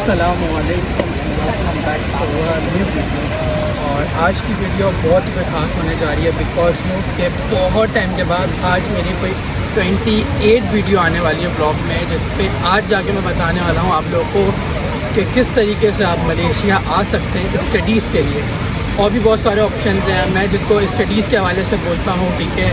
अस्सलामुअलैकुम welcome back to new video. और आज की वीडियो बहुत ही ख़ास होने जा रही है बिकॉज के बहुत टाइम के बाद आज मेरी कोई 28 वीडियो आने वाली है ब्लॉग में, जिस पे आज जाके मैं बताने वाला हूँ आप लोगों को कि किस तरीके से आप मलेशिया आ सकते हैं स्टडीज़ के लिए। और भी बहुत सारे ऑप्शन हैं। मैं जिसको स्टडीज़ के हवाले से बोलता हूँ, ठीक है,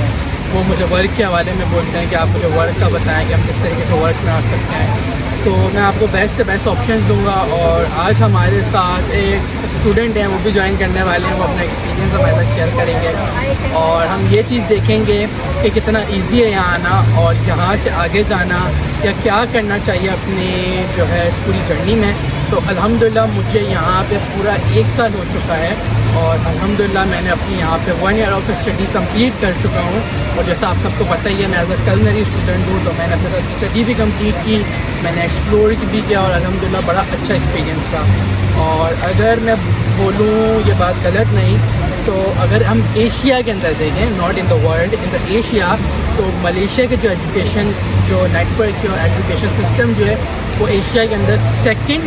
वो मुझे वर्क के हवाले में बोलते हैं कि आप मुझे वर्क का बताएं कि आप किस तरीके से वर्क में आ सकते हैं। तो मैं आपको बेस्ट से बेस्ट ऑप्शंस दूंगा। और आज हमारे साथ एक स्टूडेंट हैं, वो भी ज्वाइन करने वाले हैं, वो अपना एक्सपीरियंस हमारे साथ शेयर करेंगे। और हम ये चीज़ देखेंगे कि कितना इजी है यहाँ आना और यहाँ से आगे जाना, या क्या करना चाहिए अपनी जो है पूरी जर्नी में। तो अल्हम्दुलिल्लाह मुझे यहाँ पे पूरा 1 साल हो चुका है और अल्हम्दुलिल्लाह मैंने अपनी यहाँ पे 1 ईयर ऑफ स्टडी कंप्लीट कर चुका हूँ। और जैसा आप सबको पता ही है, मैं एज अ कलनरी स्टूडेंट हूँ, तो मैंने अपने साथ स्टडी भी कंप्लीट की, मैंने एक्सप्लोर भी किया और अल्हम्दुलिल्लाह बड़ा अच्छा एक्सपीरियंस था। और अगर मैं बोलूँ ये बात गलत नहीं, तो अगर हम एशिया के अंदर देखें, not in the world, in the Asia, तो मलेशिया के जो एजुकेशन जो नेटवर्क और एजुकेशन सिस्टम जो है वो एशिया के अंदर सेकंड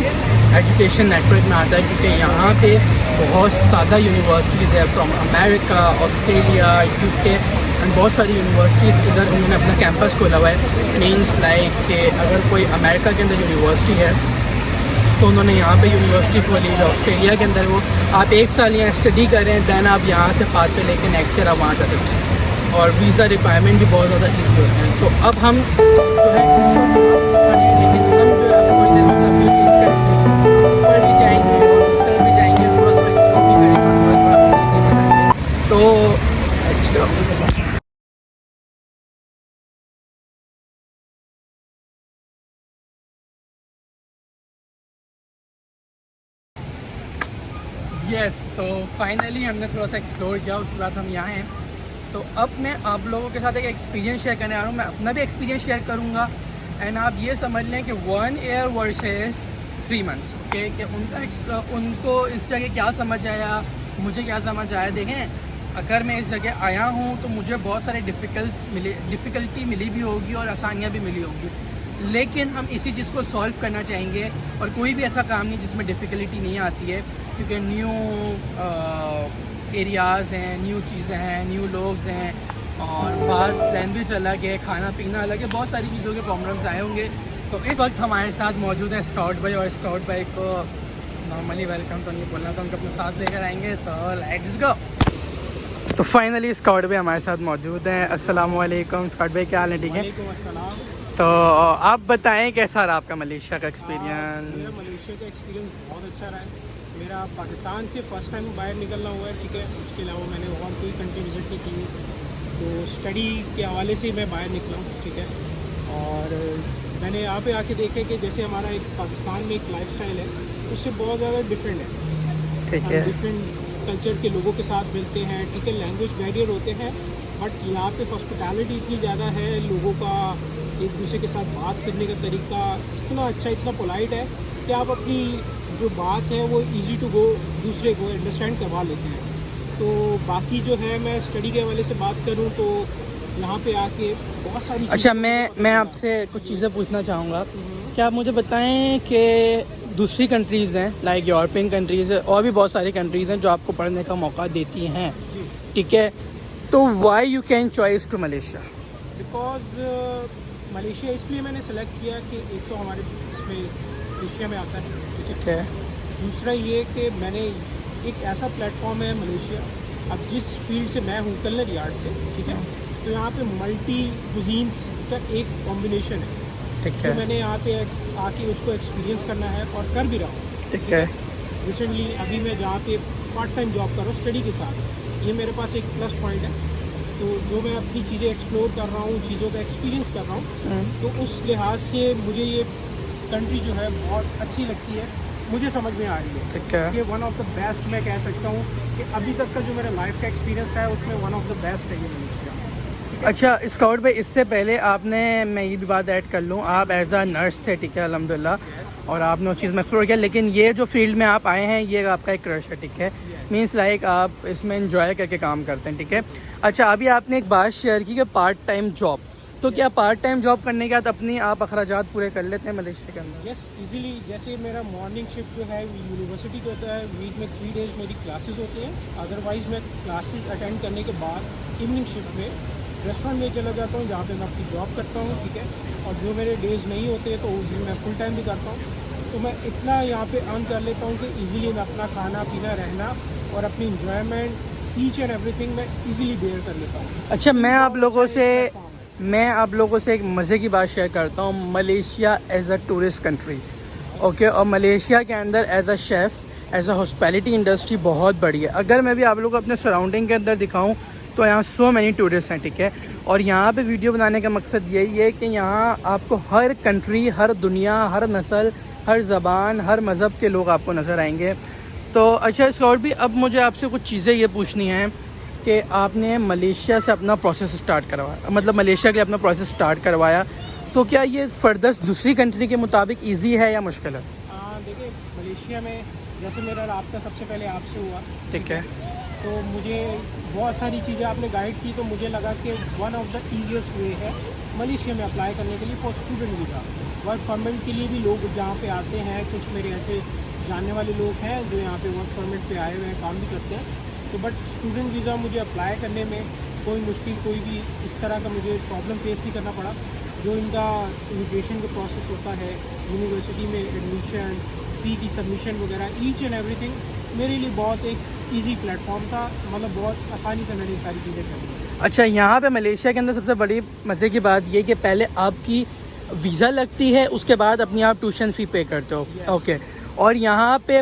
एजुकेशन नेटवर्क में आता है, क्योंकि यहाँ पे बहुत ज़्यादा यूनिवर्सिटीज़ है from America, Australia, UK and बहुत सारी यूनिवर्सिटीज़ इधर उन्होंने अपना कैंपस खोला हुआ है। मीन्स लाइक कि अगर कोई अमेरिका के अंदर यूनिवर्सिटी है तो उन्होंने यहाँ पे यूनिवर्सिटी खोली है। ऑस्ट्रेलिया के अंदर वो आप 1 साल यहाँ स्टडी करें, दैन आप यहाँ से पास पे लेके नेक्स्ट ईयर आप वहाँ जा सकते हैं। और वीज़ा रिक्वायरमेंट भी बहुत ज़्यादा ईजी होते हैं। तो अब हम जो है लेकिन हम जो है थोड़ी देर बाद अपनी चेंज करेंगे, ऊपर भी जाएंगे उधर भी जाएंगे, थोड़ा सा एक्सप्लोर भी करेंगे, तो अच्छा। यस, तो फाइनली हमने थोड़ा सा एक्सप्लोर किया, उसके बाद हम यहाँ हैं। तो अब मैं आप लोगों के साथ एक एक्सपीरियंस शेयर करने आ रहा हूँ। मैं अपना भी एक्सपीरियंस शेयर करूँगा एंड आप ये समझ लें कि 1 ईयर वर्सेस 3 मंथ्स, ओके, कि उनको इस जगह क्या समझ आया, मुझे क्या समझ आया। देखें, अगर मैं इस जगह आया हूँ तो मुझे बहुत सारे डिफ़िकल्टी मिली भी होगी और आसानियाँ भी मिली होगी, लेकिन हम इसी चीज़ को सॉल्व करना चाहेंगे। और कोई भी ऐसा काम नहीं जिसमें डिफ़िकल्टी नहीं आती है, क्योंकि न्यू एरियाज़ हैं, न्यू चीज़ें हैं, न्यू लोग हैं और बाहर लैंग्वेज अलग है, खाना पीना अलग है, बहुत सारी चीज़ों के प्रॉब्लम्स आए होंगे। तो इस वक्त हमारे साथ मौजूद है स्काउट भाई, और स्काउट भाई को नॉर्मली वेलकम तो नहीं बोलना, तो उनको अपने साथ लेकर आएंगे। तो लेट्स गो। तो फाइनली स्काउट भाई हमारे साथ मौजूद हैं। अस्सलाम वालेकुम स्काउट भाई, क्या हाल है? ठीक है, तो आप बताएं कैसा रहा आपका मलेशिया का एक्सपीरियंस? मेरा मलेशिया का एक्सपीरियंस बहुत अच्छा रहा है। मेरा पाकिस्तान से फ़र्स्ट टाइम बाहर निकलना हुआ है, ठीक है। उसके अलावा मैंने और कोई कंट्री विज़िट नहीं की, तो स्टडी के हवाले से मैं बाहर निकला हूँ, ठीक है। और मैंने यहाँ पे आके देखे कि जैसे हमारा एक पाकिस्तान में एक लाइफस्टाइल है, उससे बहुत ज़्यादा डिफरेंट है, ठीक है। डिफरेंट कल्चर के लोगों के साथ मिलते हैं, ठीक है। लैंग्वेज बैरियर होते हैं, बट यहाँ पे हॉस्पिटैलिटी इतनी ज़्यादा है, लोगों का एक दूसरे के साथ बात करने का तरीका इतना अच्छा, इतना पोलाइट है कि आप अपनी जो बात है वो इजी टू गो दूसरे को अंडरस्टैंड करवा लेते हैं। तो बाकी जो है, मैं स्टडी के हवाले से बात करूं तो यहाँ पे आके बहुत सारी अच्छा, मैं आपसे कुछ चीज़ें पूछना चाहूँगा। क्या आप मुझे बताएं कि दूसरी कंट्रीज़ हैं लाइक यूरोपियन कंट्रीज़ और भी बहुत सारी कंट्रीज़ हैं जो आपको पढ़ने का मौका देती हैं, ठीक है, तो why you can choice to Malaysia? Because Malaysia इसलिए मैंने सेलेक्ट किया कि एक तो हमारे इसमें एशिया में आता है, ठीक है। दूसरा ये कि मैंने एक ऐसा प्लेटफॉर्म है मलेशिया, अब जिस फील्ड से मैं हूँ कलनरी आर्ट से, ठीक है, तो यहाँ पे मल्टी कुजीन्स का एक कॉम्बिनेशन है, ठीक है। तो मैंने यहाँ पे आके उसको एक्सपीरियंस करना है और कर भी रहा हूँ, ठीक है। रिसेंटली अभी मैं जहाँ पे पार्ट टाइम जॉब कर रहा हूँ स्टडी के साथ, ये मेरे पास एक प्लस पॉइंट है। तो जो मैं अपनी चीज़ें एक्सप्लोर कर रहा हूँ, चीज़ों का एक्सपीरियंस कर रहा हूँ, तो उस लिहाज से मुझे ये कंट्री जो है बहुत अच्छी लगती है, मुझे समझ में आ रही है, ठीक है। कि वन ऑफ द बेस्ट मैं कह सकता हूँ कि अभी तक का जो मेरा लाइफ का एक्सपीरियंस है उसमें वन ऑफ द बेस्ट है ये मलेशिया। अच्छा स्काउट भाई, इससे पहले आपने, मैं ये भी बात ऐड कर लूँ, आप एज अ नर्स थे, ठीक है, अल्हम्दुलिल्लाह, और आपने उस चीज़ में एक्सप्लोर किया, लेकिन ये जो फील्ड में आप आए हैं ये आपका एक क्रश है, ठीक है। मीन्स लाइक आप इसमें इंजॉय करके काम करते हैं, ठीक है। अच्छा, अभी आपने एक बात शेयर की कि पार्ट टाइम जॉब, तो क्या पार्ट टाइम जॉब करने के बाद अपनी आप अखराजात पूरे कर लेते हैं मलेशिया के अंदर? Yes easily. जैसे मेरा मॉर्निंग शिफ्ट जो है यूनिवर्सिटी का होता है, वीक में 3 डेज मेरी क्लासेस होती हैं। अदरवाइज़ मैं क्लासेस अटेंड करने के बाद इवनिंग शिफ्ट में रेस्टोरेंट में चला जाता हूँ जहाँ पे मैं अपनी जॉब करता हूँ, ठीक है। और जो मेरे डेज नहीं होते तो उस दिन मैं फुल टाइम भी करता हूँ। तो मैं इतना यहाँ पे अर्न कर लेता हूँ कि ईज़िली मैं अपना खाना पीना रहना और अपनी इंजॉयमेंट ईच एंड एवरीथिंग मैं ईज़िली बेयर कर लेता हूँ। अच्छा, मैं आप लोगों से एक मज़े की बात शेयर करता हूँ। Malaysia as a tourist country, okay, और मलेशिया के अंदर as a chef as a hospitality industry बहुत बड़ी है। अगर मैं भी आप लोगों को अपने सराउंडिंग के अंदर दिखाऊं तो यहाँ सो मैनी टूरिस्ट हैं, ठीक है। और यहाँ पे वीडियो बनाने का मकसद यही है कि यहाँ आपको हर कंट्री, हर दुनिया, हर नस्ल, हर ज़बान, हर मज़हब के लोग आपको नज़र आएंगे। तो अच्छा स्कॉट भी, अब मुझे आपसे कुछ चीज़ें ये पूछनी हैं कि आपने मलेशिया से अपना प्रोसेस स्टार्ट करवाया, मतलब मलेशिया के लिए अपना प्रोसेस स्टार्ट करवाया, तो क्या ये फर्दर दूसरी कंट्री के मुताबिक ईजी है या मुश्किल है? देखिए, मलेशिया में जैसे मेरा रब्ता सबसे पहले आपसे हुआ, ठीक है, तो मुझे बहुत सारी चीज़ें आपने गाइड की, तो मुझे लगा कि वन ऑफ द ईजीएस्ट वे है मलेशिया में अप्लाई करने के लिए for student visa. Work permit के लिए भी लोग यहाँ पे आते हैं, कुछ मेरे ऐसे जानने वाले लोग हैं जो यहाँ पे वर्क परमिट पे आए हुए हैं, काम भी करते हैं। तो बट स्टूडेंट वीज़ा मुझे अप्लाई करने में कोई मुश्किल, कोई भी इस तरह का मुझे प्रॉब्लम फेस नहीं करना पड़ा। जो इनका इमिग्रेशन का प्रोसेस होता है, यूनिवर्सिटी में एडमिशन, फ़ी की सबमिशन वगैरह, ईच एंड एवरीथिंग मेरे लिए बहुत एक ईजी प्लेटफॉर्म था। मतलब बहुत आसानी से मैंने सारी चीज़ें कर ली। अच्छा, यहाँ पे मलेशिया के अंदर सबसे बड़ी मज़े की बात ये कि पहले आपकी वीज़ा लगती है, उसके बाद अपनी आप ट्यूशन फ़ी पे करते हो, ओके। और यहाँ पे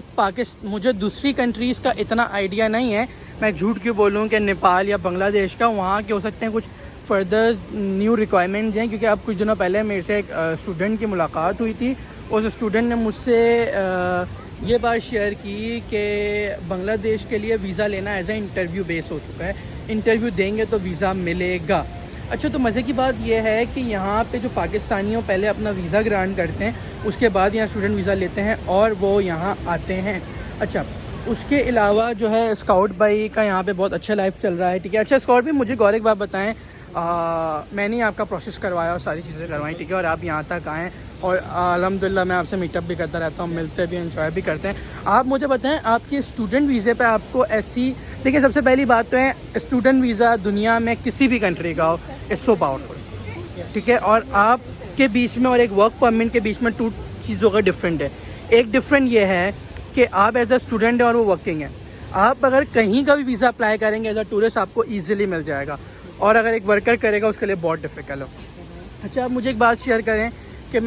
मुझे दूसरी कंट्रीज़ का इतना आइडिया नहीं है, मैं झूठ क्यों बोलूँ कि नेपाल या बांग्लादेश का, वहाँ के हो सकते हैं कुछ फर्दर न्यू रिक्वायरमेंट्स हैं। क्योंकि अब कुछ दिनों पहले मेरे से एक स्टूडेंट की मुलाकात हुई थी। उस स्टूडेंट ने मुझसे ये बात शेयर की कि बांग्लादेश के लिए वीज़ा लेना एज ए इंटरव्यू बेस हो चुका है, इंटरव्यू देंगे तो वीज़ा मिलेगा। अच्छा, तो मज़े की बात यह है कि यहाँ पे जो पाकिस्तानियों पहले अपना वीज़ा ग्रांट करते हैं, उसके बाद यहाँ स्टूडेंट वीज़ा लेते हैं और वो यहाँ आते हैं। अच्छा, उसके अलावा जो है स्काउट भाई का यहाँ पे बहुत अच्छा लाइफ चल रहा है, ठीक है। अच्छा स्काउट भी, मुझे गौर एक बात बताएं, मैंने आपका प्रोसेस करवाया और सारी चीज़ें करवाई, ठीक है, और आप यहाँ तक आएँ और अल्हम्दुलिल्लाह मैं आपसे मीटअप भी करता रहता हूँ, मिलते भी, एंजॉय भी करते हैं। आप मुझे बताएं, आपके स्टूडेंट वीज़े पे आपको ऐसी, देखिए सबसे पहली बात तो है स्टूडेंट वीज़ा दुनिया में किसी भी कंट्री का हो, इट्स सो पावरफुल, ठीक है। और आपके बीच में और एक वर्क परमिट के बीच में 2 चीज़ों का डिफरेंट है। एक डिफरेंट ये है कि आप एज अ स्टूडेंट है और वो वर्किंग है। आप अगर कहीं का भी वीज़ा अप्लाई करेंगे एज अ टूरिस्ट आपको ईजिली मिल जाएगा, और अगर एक वर्कर करेगा उसके लिए बहुत डिफ़िकल्ट हो। अच्छा, आप मुझे एक बात शेयर करें कि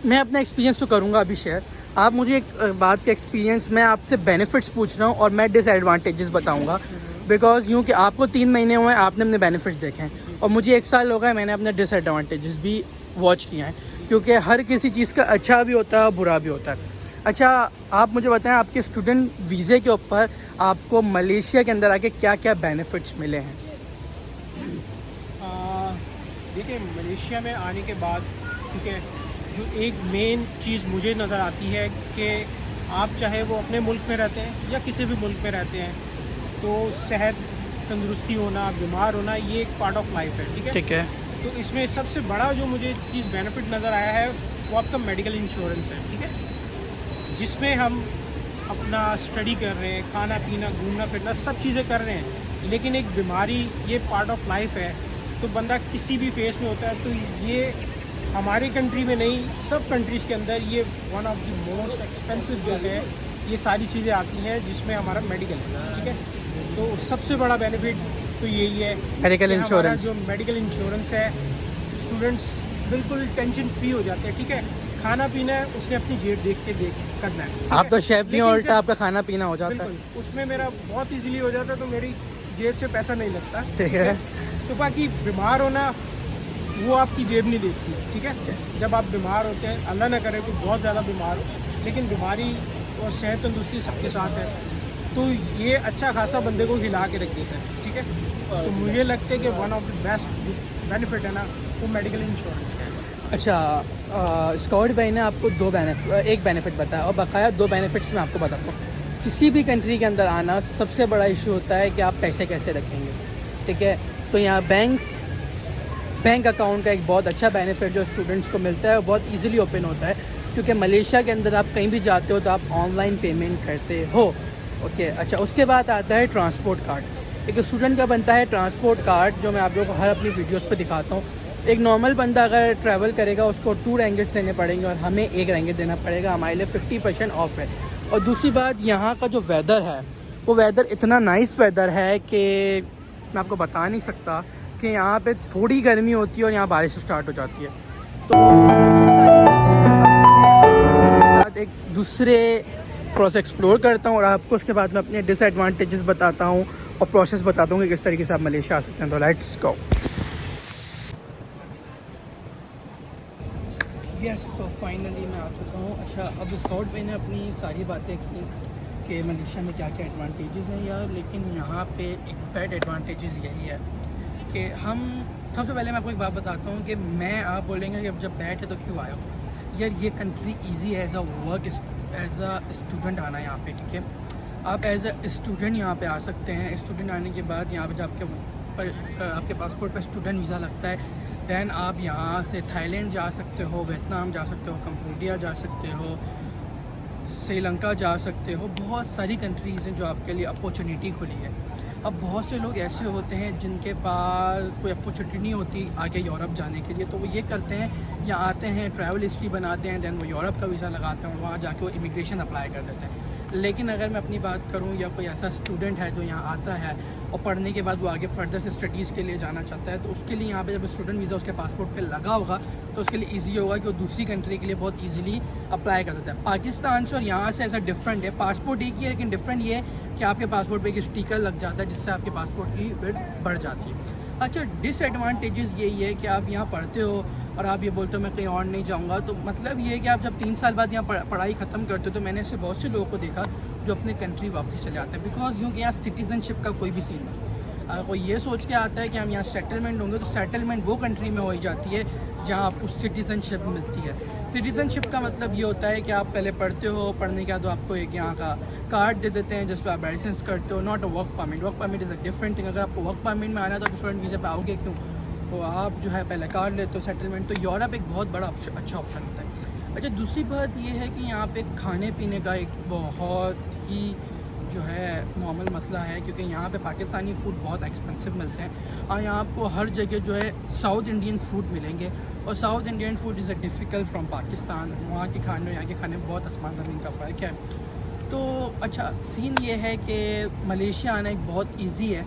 मैं अपना एक्सपीरियंस तो करूँगा अभी शेयर, आप मुझे एक बात का एक्सपीरियंस, मैं आपसे बेनिफिट्स पूछ रहा हूँ और मैं डिसएडवांटेजेस बताऊँगा। बिकॉज यूँ कि आपको 3 महीने हुए हैं, आपने अपने बेनिफिट्स देखे हैं, और मुझे 1 साल हो गया, मैंने अपने डिसएडवांटेजेस भी वॉच किए हैं, क्योंकि हर किसी चीज़ का अच्छा भी होता है और बुरा भी होता है। अच्छा, आप मुझे बताएं, आपके स्टूडेंट वीज़े के ऊपर आपको मलेशिया के अंदर आके क्या क्या बेनिफिट्स मिले हैं? देखिए, मलेशिया में आने के बाद, ठीक है, जो एक मेन चीज़ मुझे नज़र आती है कि आप चाहे वो अपने मुल्क में रहते हैं या किसी भी मुल्क में रहते हैं, तो सेहत, तंदुरुस्ती होना, बीमार होना, ये एक पार्ट ऑफ लाइफ है, ठीक है। ठीक है। तो इसमें सबसे बड़ा जो मुझे चीज़ बेनिफिट नज़र आया है वो आपका मेडिकल इंश्योरेंस है, ठीक है, जिसमें हम अपना स्टडी कर रहे हैं, खाना पीना, घूमना फिरना, सब चीज़ें कर रहे हैं, लेकिन एक बीमारी ये पार्ट ऑफ लाइफ है। तो बंदा किसी भी फेस में होता है, तो ये हमारी कंट्री में नहीं, सब कंट्रीज़ के अंदर ये one of the most expensive जो है, ये सारी चीज़ें आती हैं जिसमें हमारा मेडिकल है, ठीक है। तो सबसे बड़ा बेनिफिट तो यही है, मेडिकल इंश्योरेंस। जो मेडिकल इंश्योरेंस है, स्टूडेंट्स बिल्कुल टेंशन फ्री हो जाते हैं, ठीक है। खाना पीना है, उसने अपनी जेब देख के करना है। आप तो शेफ भी, और उल्टा आपका खाना पीना हो जाता है, उसमें मेरा बहुत इजीली हो जाता है, तो मेरी जेब से पैसा नहीं लगता, ठीक है। तो बाकी बीमार होना वो आपकी जेब नहीं देखती, ठीक है। जब आप बीमार होते हैं, अल्लाह ना करे कोई बहुत ज़्यादा बीमार हो, लेकिन बीमारी और सेहत तंदुरुस्ती सबके साथ है, तो ये अच्छा खासा बंदे को हिला के रख देता है, ठीक है। तो मुझे लगता है कि one of the best benefit है ना, वो मेडिकल इंश्योरेंस का है। अच्छा, स्कॉट भाई ने आपको एक बेनिफिट बताया, और बकाया 2 बेनिफिट्स मैं आपको बताता हूँ। किसी भी कंट्री के अंदर आना सबसे बड़ा इशू होता है कि आप पैसे कैसे रखेंगे, ठीक है। तो यहाँ बैंक्स बैंक अकाउंट का एक बहुत अच्छा बेनिफिट जो स्टूडेंट्स को मिलता है, वो बहुत इजीली ओपन होता है, क्योंकि मलेशिया के अंदर आप कहीं भी जाते हो तो आप ऑनलाइन पेमेंट करते हो। ओके, अच्छा, उसके बाद आता है ट्रांसपोर्ट कार्ड। एक स्टूडेंट का बनता है ट्रांसपोर्ट कार्ड, जो मैं आप लोगों को हर अपनी वीडियोस पे दिखाता हूँ। एक नॉर्मल बंदा अगर ट्रैवल करेगा उसको 2 रिंगिट देने पड़ेंगे और हमें 1 रिंगिट देना पड़ेगा। हमारे लिए 50% ऑफ है। और दूसरी बात, यहाँ का जो वेदर है वो वेदर इतना नाइस वेदर है कि मैं आपको बता नहीं सकता कि यहाँ पे थोड़ी गर्मी होती है और यहाँ बारिश स्टार्ट हो जाती है। तो साथ एक दूसरे प्रोसेस एक्सप्लोर करता हूँ और आपको उसके बाद में अपने डिसएडवांटेजेस बताता हूँ और प्रोसेस बताता हूँ कि किस तरीके से आप मलेशिया आ सकते हैं। तो लेट्स गो। यस, तो फाइनली मैं आ चुका हूँ। अच्छा, अब स्काउट मैंने अपनी सारी बातें की कि मलेशिया में क्या क्या एडवांटेजेस हैं यार, लेकिन यहाँ पे एक बैड एडवांटेजेस यही है कि हम सबसे पहले मैं आपको एक बात बताता हूँ कि मैं आप बोलेंगे कि अब जब बैठे तो क्यों आया हो यार। ये कंट्री इजी है as a work, as a student आना यहाँ पे, ठीक है। आप एज अ स्टूडेंट यहाँ पे आ सकते हैं। स्टूडेंट आने के बाद यहाँ पे जब आपके पासपोर्ट पे स्टूडेंट वीज़ा लगता है, दैन आप यहाँ से थाईलैंड जा सकते हो, वियतनाम जा सकते हो, कंबोडिया जा सकते हो, श्रीलंका जा सकते हो। बहुत सारी कंट्रीज़ हैं जो आपके लिए अपॉर्चुनिटी खुली है। अब बहुत से लोग ऐसे होते हैं जिनके पास कोई अपॉर्चुनिटी नहीं होती आगे यूरोप जाने के लिए, तो वो ये करते हैं, यहाँ आते हैं, ट्रैवल हिस्ट्री बनाते हैं, दैन वो यूरोप का वीज़ा लगाते हैं और वहाँ जाके वो इमिग्रेशन अप्लाई कर देते हैं। लेकिन अगर मैं अपनी बात करूँ, या कोई ऐसा स्टूडेंट है जो यहाँ आता है और पढ़ने के बाद वो आगे फर्दर से स्टडीज़ के लिए जाना चाहता है, तो उसके लिए यहाँ पे जब स्टूडेंट वीज़ा उसके पासपोर्ट पे लगा होगा तो उसके लिए इजी होगा कि वो दूसरी कंट्री के लिए बहुत इजीली अप्लाई कर सकता है। पाकिस्तान से और यहाँ से ऐसा डिफरेंट है, पासपोर्ट एक ही है, लेकिन डिफरेंट ये है कि आपके पासपोर्ट पे एक स्टिकर लग जाता है जिससे आपके पासपोर्ट की विड्थ बढ़ जाती है। अच्छा, डिसएडवांटेजेस यही है कि आप यहाँ पढ़ते हो और आप ये बोलते हो मैं कहीं और नहीं जाऊँगा, तो मतलब ये है कि आप जब 3 साल बाद यहाँ पढ़ाई ख़त्म करते हो, तो मैंने ऐसे बहुत से लोगों को देखा जो अपने कंट्री वापसी चले आते हैं, बिकॉज क्योंकि यहाँ सिटीज़नशिप का कोई भी सीन नहीं। अगर कोई ये सोच के आता है कि हम यहाँ सेटलमेंट होंगे, तो सेटलमेंट वो कंट्री में हो ही जाती है जहाँ आपको सिटीज़नशिप मिलती है। सिटीज़नशिप का मतलब ये होता है कि आप पहले पढ़ते हो, पढ़ने के बाद आपको एक यहाँ का कार्ड दे देते हैं जिस पर आप लाइसेंस करते हो, not a work permit. Work permit is a different thing. अगर आपको वर्क परमिट में आना है तो आप स्टूडेंट वीज़ा पे आओगे क्यों, तो आप जो है पहले कार्ड लेते हो, सेटलमेंट। तो यूरोप एक बहुत बड़ा अच्छा ऑप्शन होता है। अच्छा, दूसरी बात ये है कि यहाँ पे खाने पीने का एक बहुत ही जो है नॉर्मल मसला है, क्योंकि यहाँ पे पाकिस्तानी फ़ूड बहुत एक्सपेंसिव मिलते हैं और यहाँ आपको हर जगह जो है साउथ इंडियन फ़ूड मिलेंगे, और south Indian food is a difficult from Pakistan. वहाँ के खाने और यहाँ के खाने में बहुत आसमान ज़मीन का फ़र्क है। तो अच्छा, सीन ये है कि मलेशिया आना एक बहुत ईजी है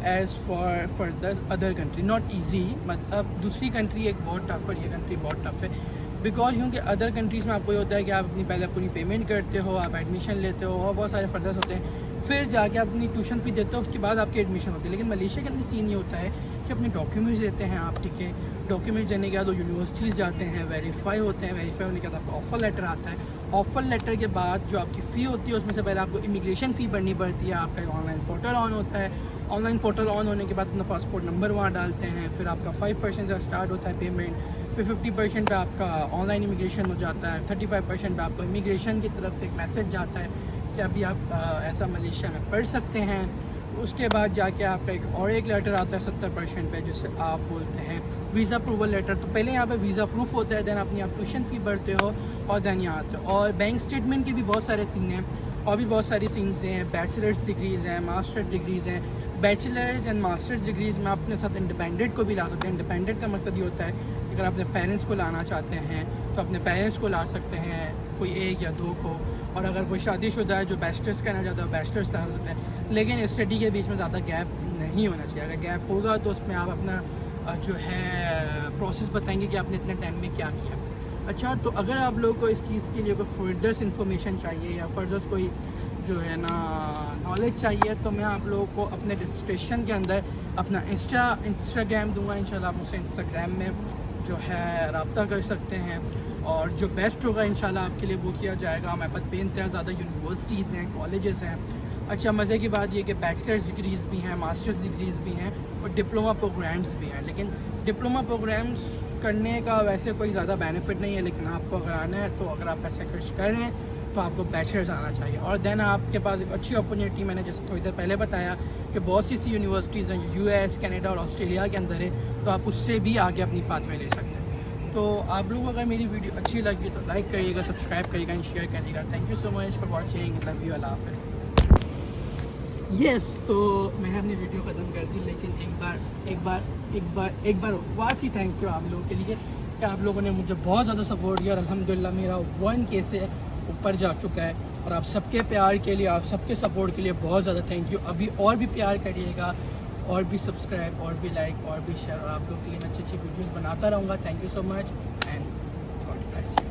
as for the other country, not easy, मतलब दूसरी कंट्री एक बहुत टफ है, ये कंट्री बहुत टफ है। बिकॉज क्योंकि अदर कंट्रीज़ में आपको ये होता है कि आप अपनी पहले पूरी पेमेंट करते हो, आप एडमिशन लेते हो और बहुत सारे फर्दर्स होते हैं, फिर जाके आप अपनी ट्यूशन फी देते हो, उसके बाद आपकी एडमिशन होती है। लेकिन मलेशिया के अंदर सीन ये होता है कि अपने डॉक्यूमेंट्स देते हैं आप, ठीक है। डॉक्यूमेंट्स देने के बाद वो यूनिवर्सिटीज़ जाते हैं, वेरीफाई होते हैं, वेरीफाई होने के बाद आपको ऑफर लेटर आता है। ऑफर लेटर के बाद जो आपकी फ़ी होती है उसमें से पहले आपको इमिग्रेशन फ़ी भरनी पड़ती है। आपका ऑनलाइन पोर्टल ऑन होता है, ऑनलाइन पोर्टल ऑन होने के बाद अपना पासपोर्ट नंबर वहाँ डालते हैं, फिर आपका 5% से स्टार्ट होता है पेमेंट, फिर 50% पे आपका ऑनलाइन इमिग्रेशन हो जाता है, 35% पे आपको इमिग्रेशन की तरफ से एक मैसेज जाता है कि अभी आप ऐसा मलेशिया में पढ़ सकते हैं। उसके बाद जाके आपका एक लेटर आता है 70% पे, जिससे आप बोलते हैं वीज़ा अप्रूवल लेटर। तो पहले यहाँ पे वीज़ा प्रूफ होता है, दैन अपनी आप ट्यूशन फ़ी भरते हो और दैन यहाँ आते हो। और बैंक स्टेटमेंट के भी बहुत सारे सीन हैं और भी बहुत सारी सीन्स हैं। बैचलर्स डिग्रीज़ हैं, मास्टर डिग्रीज़ हैं। बैचलर्स एंड मास्टर्स डिग्रीज़ में अपने साथ इंडिपेंडेंट को भी ला सकते हैं। इंडिपेंडेंट का मतलब ये होता है अगर अपने पेरेंट्स को लाना चाहते हैं तो अपने पेरेंट्स को ला सकते हैं, कोई 1 या 2 को। और अगर कोई शादीशुदा है जो बैचलर्स करना चाहता है, बैचलर्स ला सकते हैं। लेकिन स्टडी के बीच में ज़्यादा गैप नहीं होना चाहिए। अगर गैप होगा तो उसमें आप अपना जो है प्रोसेस बताएंगे कि आपने इतने टाइम में क्या किया। अच्छा, तो अगर आप लोगों को इस चीज़ के लिए कोई फर्दर्स इन्फॉर्मेशन चाहिए या फर्दर्स कोई जो है ना नॉलेज चाहिए, तो मैं आप लोगों को अपने डिस्क्रिप्शन के अंदर अपना इंस्टाग्राम दूंगा। इंशाल्लाह आप मुझसे इंस्टाग्राम में जो है रब्ता कर सकते हैं और जो बेस्ट होगा इंशाल्लाह आपके लिए वो किया जाएगा। हमारे पास बेइंतहा ज़्यादा यूनिवर्सिटीज़ हैं, कॉलेजेस हैं। अच्छा, मज़े की बात ये कि बैचलर्स डिग्रीज़ भी हैं, मास्टर्स डिग्रीज़ भी हैं और डिप्लोमा प्रोग्राम्स भी हैं। लेकिन डिप्लोमा प्रोग्राम्स करने का वैसे कोई ज़्यादा बेनिफिट नहीं है, लेकिन आपको अगर आना है तो अगर आप पैसे खर्च कर रहे हैं तो आपको बैचलर्स आना चाहिए। और देन आपके पास एक अच्छी अपॉर्चुनिटी, मैंने जैसे थोड़ी देर पहले बताया कि बहुत सी ऐसी यूनिवर्सिटीज़ हैं US, कनाडा और ऑस्ट्रेलिया के अंदर है, तो आप उससे भी आगे अपनी पाथवे ले सकते हैं। तो आप लोगों को अगर मेरी वीडियो अच्छी लगी तो लाइक करिएगा, सब्सक्राइब करिएगा एंड शेयर करिएगा। Thank you so much for watching, love you, Allah हाफ़िज़। यस, तो मैंने अपनी वीडियो ख़त्म कर दी, लेकिन एक बार वापसी थैंक यू आप लोगों के लिए कि आप लोगों ने मुझे बहुत ज़्यादा सपोर्ट किया और अल्हम्दुलिल्लाह मेरा 1K से ऊपर जा चुका है। और आप सबके प्यार के लिए, आप सबके सपोर्ट के लिए बहुत ज़्यादा थैंक यू। अभी और भी प्यार करिएगा, और भी सब्सक्राइब, और भी लाइक, और भी शेयर, और आप लोगों के लिए मैं अच्छी वीडियोज़ बनाता रहूँगा। Thank you so much and God bless you.